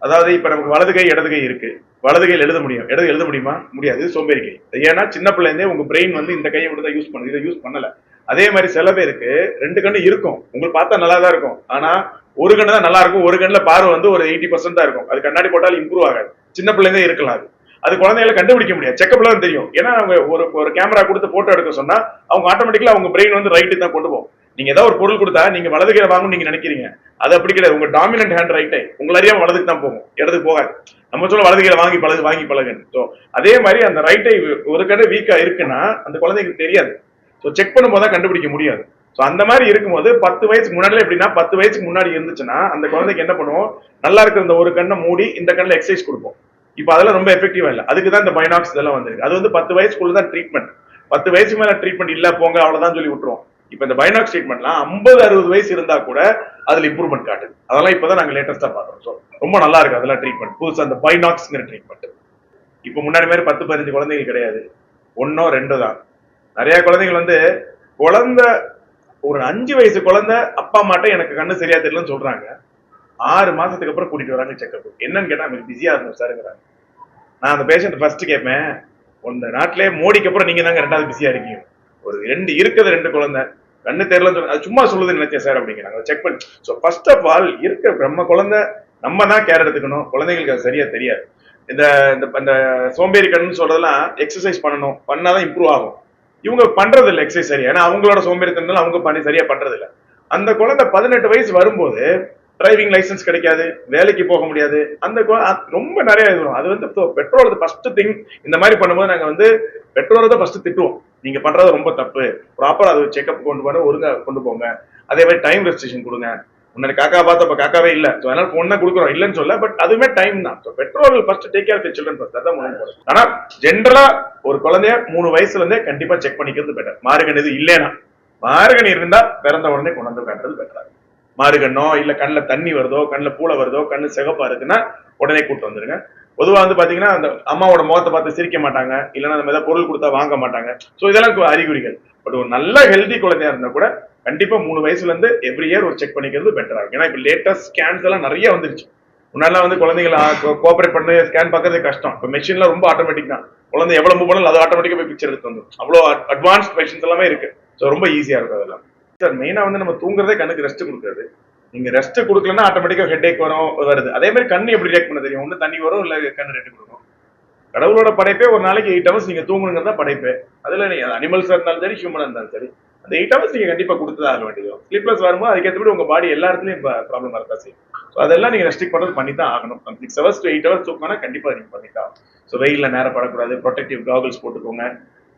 அதாவது இப்ப நமக்கு வலது கை இடது கை இருக்கு, வலது கையில் எழுத முடியும், இடது எழுத முடியுமா? முடியாது, சோம்பேறி கை. ஏன்னா சின்ன பிள்ளைந்தே உங்க பிரெயின் வந்து இந்த கையை மட்டும் தான் யூஸ் பண்ணுது, இதை யூஸ் பண்ணல. அதே மாதிரி சில பேருக்கு 2 கண்ணு இருக்கும், உங்களுக்கு பார்த்தா நல்லா தான் இருக்கும், ஆனா ஒரு கண்ணு தான் நல்லா இருக்கும், ஒரு கண்ணுல பார்வை வந்து ஒரு 80% தான் இருக்கும். அது கண்ணாடி போட்டாலும் இம்ப்ரூவ் ஆகாது, சின்ன பிள்ளைந்தே இருக்கலாம். அது குழந்தைகளை கண்டுபிடிக்க முடியாது, செக்கப்ல தான் தெரியும். ஏன்னா அவங்க ஒரு கேமரா கொடுத்து போட்டோ எடுக்க சொன்னா அவங்க ஆட்டோமேட்டிக்கலா அவங்க பிரெயின் வந்து ரைட்டு தான் கொண்டு போகும். நீங்க ஏதாவது ஒரு பொருள் கொடுத்தா நீங்க வலது கையில வாங்கணும்னு நீங்க நினைக்கிறீங்க, அது அப்படி கிடையாது. உங்க டாமினன்ட் ஹேண்ட் ரைட்டை உங்களை அறியாம வலதுக்கு தான் போகும், இடத்துக்கு போகாது. நம்ம சொல்ல வலது கையில வாங்கி பழகுன்னு. ஸோ அதே மாதிரி அந்த ரைட்டை ஒரு கடை வீக்கா இருக்குன்னா அந்த குழந்தைக்கு தெரியாது. ஸோ செக் பண்ணும்போது தான் கண்டுபிடிக்க முடியாது. ஸோ அந்த மாதிரி இருக்கும்போது 10 வயசுக்கு முன்னாடி எப்படின்னா 10 வயசுக்கு முன்னாடி இருந்துச்சுன்னா அந்த குழந்தைக்கு என்ன பண்ணுவோம், நல்லா இருக்கிற இந்த ஒரு கண்ணை மூடி இந்த கண்ணில் எக்ஸசைஸ் கொடுப்போம். இப்போ அதெல்லாம் ரொம்ப எஃபெக்டிவா இல்லை, அதுக்கு தான் இந்த பைனாக்ஸ் இதெல்லாம் வந்திருக்கு. அது வந்து 10 வயசுக்குள்ள தான் ட்ரீட்மெண்ட். 10 வயசுக்கு மேல ட்ரீட்மெண்ட் இல்ல போங்க அவ்வளவுதான் சொல்லி விட்டுருவோம். இப்ப இந்த பைனாக்ஸ் ட்ரீட்மெண்ட்லாம் 50-60 வயசு இருந்தா கூட அதுல இம்ப்ரூவ்மெண்ட் காட்டுது. அதெல்லாம் இப்பதான் நாங்க லேட்டஸ்டா பாக்குறோம். ஸோ ரொம்ப நல்லா இருக்கு அதெல்லாம் ட்ரீட்மெண்ட், புதுசா அந்த பைனாக்ஸ்ங்கிற ட்ரீட்மெண்ட். இப்போ முன்னாடி மாதிரி 10-15 குழந்தைகள் கிடையாது, 1-2 தான். நிறைய குழந்தைகள் வந்து குழந்தை ஒரு 5 வயசு குழந்தை அப்பா அம்மாட்ட எனக்கு கண்ணு சரியா தெரியலன்னு சொல்றாங்க, 6 மாசத்துக்கு அப்புறம் கூட்டிட்டு வராங்க செக்அப். என்னன்னு கேட்டா எனக்கு பிஸியா இருந்தோம் சாருங்கிறாங்க. நான் அந்த பேஷண்ட் ஃபர்ஸ்ட் கேட்பேன், இந்த நாட்டிலே மோடிக்கு அப்புறம் நீங்க தாங்க 2வது பிஸியா இருக்கீங்க, ஒரு 2 குழந்தை கண்ணு தெரியலன்னு அது சும்மா சொல்லுதுன்னு நினைச்சேன் சார் அப்படிங்கிறாங்க. செக் பண்ணி. ஸோ ஃபர்ஸ்ட் ஆஃப் ஆல் இருக்க நம்ம குழந்தை நம்ம தான் கேர் எடுத்துக்கணும், குழந்தைங்களுக்கு அது சரியா தெரியாது. இந்த இந்த சோம்பேறி கண்ணுன்னு சொல்றதெல்லாம் எக்ஸசைஸ் பண்ணணும், பண்ணாதான் இம்ப்ரூவ் ஆகும். இவங்க பண்றது இல்லை எக்ஸசைஸ் சரியா, ஏன்னா அவங்களோட சோம்பேறித்தனம் அவங்க பண்ணி சரியா பண்றது இல்லை. அந்த குழந்தை 18 வயசு வரும்போது டிரைவிங் லைசன்ஸ் கிடைக்காது, வேலைக்கு போக முடியாது, அந்த ரொம்ப நிறைய இது வரும். அது வந்து பெற்றோர் ஃபர்ஸ்ட் திங். இந்த மாதிரி பண்ணும்போது நாங்க வந்து பெற்றோரை தான் ஃபர்ஸ்ட் திட்டுவோம், நீங்க பண்றது ரொம்ப தப்பு, ப்ராப்பரா அது செக்அப் கொண்டு போன ஒழுங்கா கொண்டு போங்க. அதே மாதிரி டைம் ரெஸ்ட்ரிக்ஷன் கொடுங்க. முன்னாடி காக்கா பார்த்தா இப்ப காக்காவே இல்ல, அதனால பொண்ணை கொடுக்குறோம் இல்லைன்னு சொல்ல, பட் அதுவுமே டைம் தான். பெற்றோர்கள் first take care of children first, அதான் முன்னாடி. ஆனா ஜென்ரலா ஒரு குழந்தைய 3 வயசுல இருந்தே கண்டிப்பா செக் பண்ணிக்கிறது பெட்டர். மாறுகண் இது இல்லைன்னா, மாறுகண் இருந்தா பிறந்த உடனே கொண்டு வந்து காட்டுறது பெட்டரா. மாறுகண்ணோ இல்ல கண்ணில் தண்ணி வருதோ, கண்ணில் பூளை வருதோ, கண்ணு சிகப்பா இருக்குன்னா உடனே கூட்டு வந்துருங்க. பொதுவா வந்து பாத்தீங்கன்னா அந்த அம்மாவோட முகத்தை பார்த்து சிரிக்க மாட்டாங்க, இல்லைன்னா நம்ம ஏதாவது பொருள் கொடுத்தா வாங்க மாட்டாங்க. ஸோ இதெல்லாம் அறிகுறிகள். பட் ஒரு நல்ல ஹெல்தி குழந்தையா இருந்தா கூட கண்டிப்பா 3 வயசுல இருந்து எவ்ரி இயர் ஒரு செக் பண்ணிக்கிறது பெட்டரா இருக்கும். ஏன்னா இப்ப லேட்டஸ்ட் ஸ்கேன்ஸ் எல்லாம் நிறைய வந்துருச்சு. முன்னாடிலாம் வந்து குழந்தைகளை கோஆபரேட் பண்ணி ஸ்கேன் பார்க்கறதே கஷ்டம். இப்போ மெஷின்ல ரொம்ப ஆட்டோமேட்டிக் தான், குழந்தை எவ்வளவு மூவ் பண்ணாலும் அது ஆட்டோமேட்டிக்கா போய் பிக்சர் எடுத்து வந்துடும். அவ்வளோ அட்வான்ஸ்ட் மெஷின்ஸ் எல்லாமே இருக்கு. ஸோ ரொம்ப ஈஸியா இருக்கும் அதெல்லாம். சார் மெயினா வந்து நம்ம தூங்குறதே கண்ணுக்கு ரெஸ்ட் கொடுக்குறது. நீங்க ரெஸ்ட் கொடுக்கலன்னா ஆட்டோமேட்டிக்கா ஹெட்ஏக் வருது. அதே மாதிரி கண்ணு எப்படி ரியாக்ட் பண்ண தெரியும், ஒண்ணு தண்ணி வரும் இல்ல கண்ணு ரெட்டு கொடுக்கும். கடவுளோட படைப்பே ஒரு நாளைக்கு 8 ஹவர்ஸ் நீங்க தூங்கணுங்கிறதா படைப்பே. அதுல நீங்க அனிமல்ஸா இருந்தாலும் சரி, ஹியூமனா இருந்தாலும் சரி, அந்த 8 ஹவர்ஸ் நீங்க கண்டிப்பா கொடுத்துதான் ஆக வேண்டியது. ஸ்லீப்லெஸ் வரும்போது அதுக்கேற்றபடி உங்க பாடி எல்லா இடத்துலயும் ப்ராப்ளம் இருக்கா செய்யும். ஸோ அதெல்லாம் நீங்க ரெஸ்ட்ரிக்ட் பண்றது பண்ணி தான் ஆகணும். 6 ஹவர்ஸ் to 8 ஹவர்ஸ் தூக்கணும்னா கண்டிப்பா நீங்க பண்ணித்தான். ஸோ வெயில்ல நேரம் படக்கூடாது, ப்ரொடெக்டிவ் காகல்ஸ் போட்டுக்கோங்க,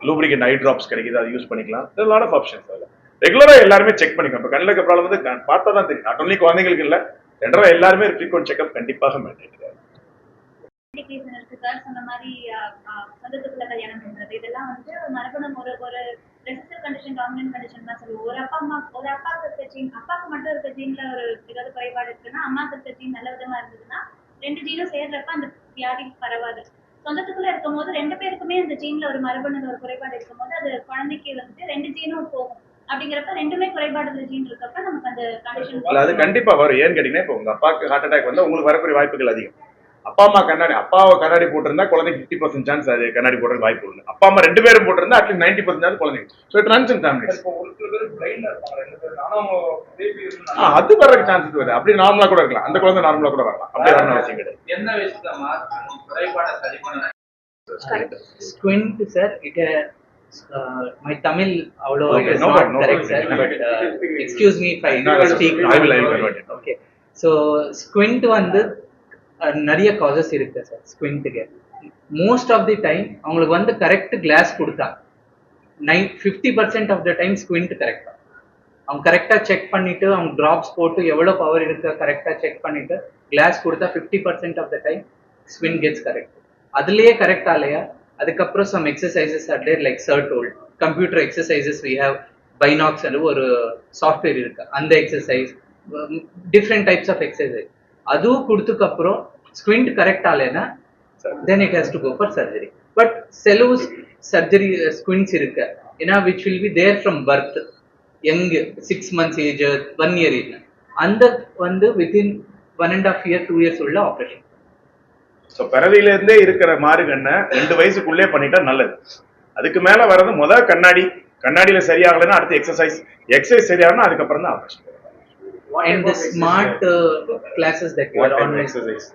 லூப்ரிகன்ட் ஐ டிராப்ஸ் கிடைக்குது, அதை யூஸ் பண்ணிக்கலாம். Lot of options. அதில் ரெகுலரா எல்லாருமே செக் பண்ணிக்கணும். இப்போ கண்ணுக்கு ப்ராப்ளம் வந்து பார்த்தா தான் தெரியும். நாட் ஒன்லி குழந்தைங்களுக்கு இல்ல, ஜெனரலா எல்லாருமே ஃப்ரீக்வென்ட் செக்அப் கண்டிப்பாக மெயின்டைன். சொன்ன மாதிரி சொந்தத்துக்குள்ள கல்யாணம் பண்றது இதெல்லாம் வந்து மரபணு ஒரு ரெசிஸ்டிவ் கண்டிஷன், டாமினன்ட் கண்டிஷன் தான் சொல்லுவோம். ஒரு அப்பாவுக்கு இருக்க ஜீன், அப்பாவுக்கு மட்டும் இருக்க ஜீன்ல ஒரு ஏதாவது குறைபாடு இருக்குன்னா, அம்மாவுக்கு இருக்க ஜீன் நல்ல விதமா இருந்ததுன்னா 2 ஜீனும் சேர்றப்ப அந்த வியாதி பரவாது. சொந்தத்துக்குள்ள இருக்கும் போது 2 பேருக்குமே அந்த ஜீன்ல ஒரு மரபணு ஒரு குறைபாடு இருக்கும் போது அது குழந்தைக்கு வந்து 2 ஜீனும் போகும். அப்படிங்கிறப்ப 2மே குறைபாடு ஜீன் இருக்கப்ப நமக்கு அந்த கண்டிஷன் அது கண்டிப்பா வரும். ஏன்னு கேட்டீங்கன்னா, இப்போ உங்க அப்பாவுக்கு ஹார்ட் அட்டாக் வந்து உங்களுக்கு வரக்கூடிய வாய்ப்புகள் அதிகம். அப்பா அம்மா அப்பாவை கண்ணாடி போட்டிருந்தா குழந்தைக்கு 50% சான்ஸ் அது கண்ணாடி போடுறது வாய்ப்பு உண்டு. அப்பா அம்மா 2 பேரும் போட்டிருந்தா அட்லீஸ்ட் 90% சான்ஸ் குழந்தைங்க. So it runs in families. அது வர சான்சஸ் வருது. அப்படி நார்மலா கூட இருக்கலாம், அந்த குழந்தை நார்மலா கூட வரலாம். அப்படி வரணும் அவசியம் கிடையாது. என்ன வயசுல குறைபாடை சரி பண்ண Squint, sir, my Tamil although it is not correct, sir, but excuse me if I speak wrong. I will convert it. Okay, so squint வந்து நிறைய காசஸ் இருக்கு சார் ஸ்குவிண்ட்டுக்கு. மோஸ்ட் ஆஃப் தி டைம் அவங்களுக்கு வந்து கரெக்ட் கிளாஸ் கொடுத்தா 50% of the time squint கரெக்டா அவங்க கரெக்டாக செக் பண்ணிட்டு அவங்க ட்ராப்ஸ் போட்டு எவ்வளோ பவர் இருக்கு கரெக்டாக செக் பண்ணிட்டு கிளாஸ் கொடுத்தா 50% of the time squint gets correct. அதுலேயே கரெக்ட் ஆலையா, அதுக்கப்புறம் some exercises are there like சர்டோல் கம்ப்யூட்டர் எக்ஸசைசஸ் வி ஹேவ் பைனாக்ஸ் அல்லது ஒரு சாஃப்ட்வேர் இருக்கு, அந்த exercise different types of exercise அதுவும் கொடுத்துக்கப்புறம் ஸ்குவிண்ட் கரெக்ட் ஆலைன்னா then it has to go for surgery. But செலவு சர்ஜரி ஸ்குவின்ஸ் இருக்கு ஏன்னா which will be there from birth, young 6 months age 1 year age, அந்த வந்து வித்தின் 1.5 year 2 years உள்ள operation. So பிறவில இருந்தே இருக்கிற மாறுகண்ணை 2 வயசுக்குள்ளே பண்ணிட்டா நல்லது. அதுக்கு மேல வர்றது கண்ணாடியில சரியாகலைன்னா அடுத்து எக்ஸசைஸ் சரியாகனா அதுக்கப்புறம் தான் operation. And the smart classes that you are online exercise?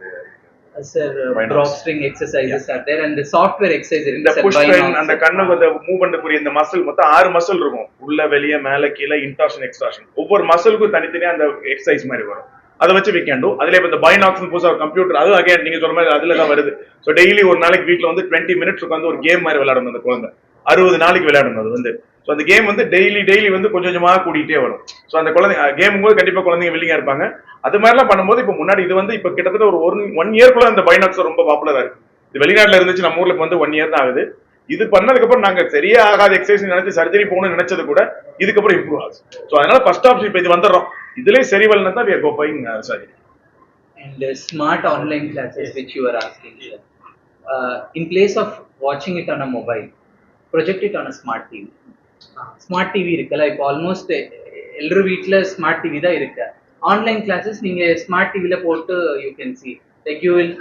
Sir, drop string exercises are there and the software exercise இந்த புஷ் ட்ரெயின் அந்த கண்ணுக்கு அந்த மூவ் பண்ணக்கூடிய இந்த மசில் மொத்தம் 6 மசில் இருக்கும். உள்ள வெளிய மேல கீழ இன்டார்ஷன் எக்ஸ்டார்ஷன். ஒவ்வொரு மசிலுக்கும் தனித்தனியா அந்த எக்ஸசைஸ் மாதிரி வரும். அதை வச்சு we can do. அதுல இப்ப இந்த பைனாக்ஸ் புதுசா கம்ப்யூட்டர் அது அகைன் நீங்க சொன்ன மாதிரி அதுல தான் வருது. சோ டெய்லி ஒரு நாளைக்கு வீட்ல வந்து 20 மினிட்ஸ் உட்கார்ந்து ஒரு கேம் மாதிரி விளையாடணும் அந்த குழந்தை. 60 நாளைக்கு விளையாடணும் அது வந்து. ஸோ அந்த கேம் வந்து டெய்லி வந்து கொஞ்சம் கொஞ்சமா கூட்டிகிட்டே வரும். ஸோ அந்த குழந்தைங்க கேம் போது கண்டிப்பா குழந்தைங்க வில்லிங்கா இருப்பாங்க. அது மாதிரிலாம் பண்ணும்போது இப்போ முன்னாடி இது வந்து இப்போ கிட்டத்தட்ட ஒரு 1 இயர்க்குள்ள அந்த பைனாக்ஸ் ரொம்ப பாப்புலரா இருக்கு. இது வெளிநாட்டுல இருந்துச்சு, நம்ம ஊர்ல வந்து 1 இயர் தான் ஆகுது. இது பண்ணதுக்கு அப்புறம் நாங்க சரியா ஆகாத எக்ஸசைஸ் நினைச்சு சர்ஜரி போகணும்னு நினைச்சது கூட இதுக்கப்புறம் இம்ப்ரூவ் ஆகுது. ஸோ அதனால ஃபர்ஸ்ட் ஆப்ஷன் இப்போ இது வந்துடுறோம். இதுலயே சரி வரலன்னா தான் we are going surgery. And the smart online classes which you are asking, in place of watching it on a mobile, project it on a smart TV. Smart TV இருக்குல்ல, இப்போ almost எல்லாரும் வீட்டில் ஸ்மார்ட் டிவி தான் இருக்கு. Online classes நீங்க smart டிவில போட்டு you can see like you will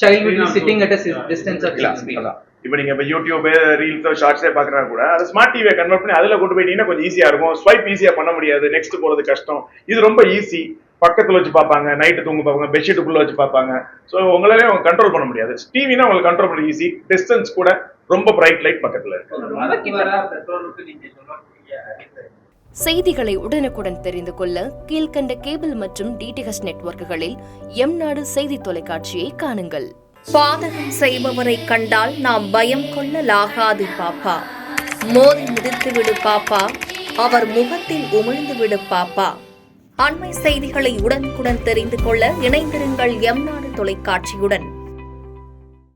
child will be sitting at a distance of 6 feet. இப்போ நீங்க இப்போ யூடியூப் ரீல்ஸ் ஷார்ட்ஸே பாக்குறாங்க கூட அது ஸ்மார்ட் டிவியை கன்வெர்ட் பண்ணி அதுல கொண்டு போயிட்டீங்கன்னா கொஞ்சம் ஈஸியா இருக்கும். ஸ்வைப் ஈஸியா பண்ண முடியாது, நெக்ஸ்ட் போறது கஷ்டம். இது ரொம்ப ஈஸி. பக்கத்துல வச்சு பார்ப்பாங்க, நைட்டு தூங்க பார்ப்பாங்க, பெட்ஷீட்டுக்குள்ள வச்சு பார்ப்பாங்க. ஸோ உங்களாலே அவங்க கண்ட்ரோல் பண்ண முடியாது. டிவினா உங்களுக்கு கண்ட்ரோல் பண்ண ஈஸி. டிஸ்டன்ஸ் கூட ரொம்ப பிரைட் லைட் பக்கத்துல இருக்கு. செய்திகளை உடனுக்குடன் தெரிந்து கொள்ள கீழ்கண்ட கேபிள் மற்றும் டிடிஹெச் நெட்வொர்க்குகளில் எம்நாடு செய்தி தொலைக்காட்சியை காணுங்கள். பாதகம் செய்பவரை கண்டால் நாம் பயம் கொள்ளலாகாது பாப்பா. மோதி மிதித்து விடு பாப்பா, அவர் முகத்தில் உமிழ்ந்து விடு பாப்பா. அண்மை செய்திகளை உடனுக்குடன் தெரிந்து கொள்ள இணைந்திருங்கள் எம்நாடு தொலைக்காட்சியுடன்.